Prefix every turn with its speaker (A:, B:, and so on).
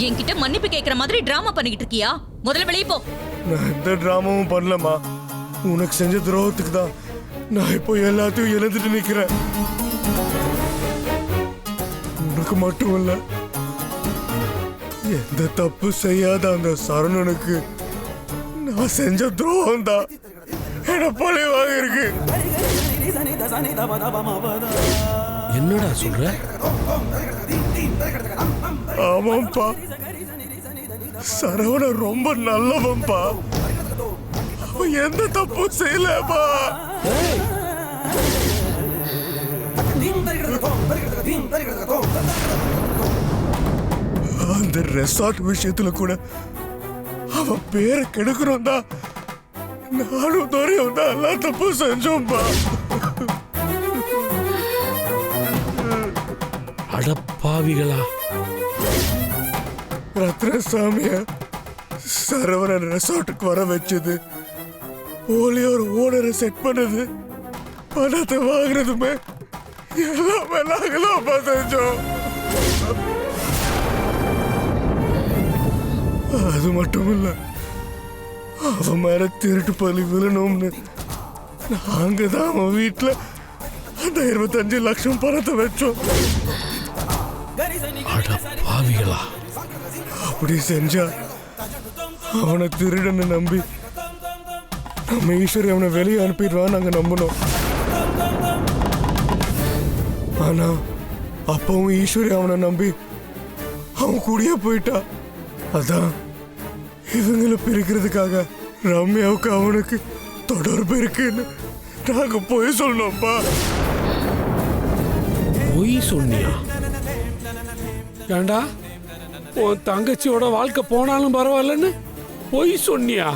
A: என்கிட்ட மன்னிப்பு கேக்குற மாதிரி டிராமா பண்ணிக்கிட்டு இருக்கியா? முதல்ல வெளியே போ.
B: நான் எந்த டிராமாவும் பண்ணலமா. உனக்கு செஞ்ச துரோகத்துக்கு தான் நான் இப்போ எல்லாத்தையும் இழந்துட்டு நிக்கிறேன். உனக்கு மட்டும் இல்ல, எந்த தப்பு செய்யாத அந்த சரவணனுக்கு நான் செஞ்ச துரோகம் தான் என்ன பழிவாக இருக்கு.
C: என்னடா சொல்ற?
B: ஆமாப்பா, சரவணன் ரொம்ப நல்லவன்பா. அவன் எந்த தப்பும் செய்யலப்பா. அந்த ரெசார்ட் விஷயத்துல கூட அவன் பேரை கெடுக்கணும் தான் நானும் தோறியும் தான் எல்லா தப்பும் செஞ்சோம்பா.
C: அடப்பாவிகளா!
B: ரத்னசாமிய சரவணன் ரெசார்ட்டுக்கு வர வச்சது, போலியோ ஒரு ஓனரை செட் பண்ணது, பணத்தை வாங்குறதுமே எல்லாமே நாங்களாம் செஞ்சோம். அது மட்டும் இல்ல, அவன் மேல திருட்டு பலி விழணும்னு நாங்க தான் அவன் வீட்டுல அந்த 25 லட்சம் பணத்தை வச்சோம்.
C: அடப்பாவிகளா!
B: அப்படி செஞ்சா அவனை திருடன்னு நம்பி நம்ம ஈஸ்வரி அவனை வெளியே அனுப்பிடுவான்னு நாங்க நம்பணும். ஆனா அப்பவும் ஈஸ்வரி அவனை நம்பி அவன் கூடயே போயிட்டா. அதான் இவங்களை பிரிக்கிறதுக்காக ரம்யாவுக்கு அவனுக்கு தொடர்பு இருக்குன்னு நாங்க போய் சொன்னோம்ப்பா.
C: பொய் சொன்னியா? ஏண்டா, உன் தங்கச்சியோட வாழ்க்கை போனாலும் பரவாயில்லன்னு பொய் சொன்னியா?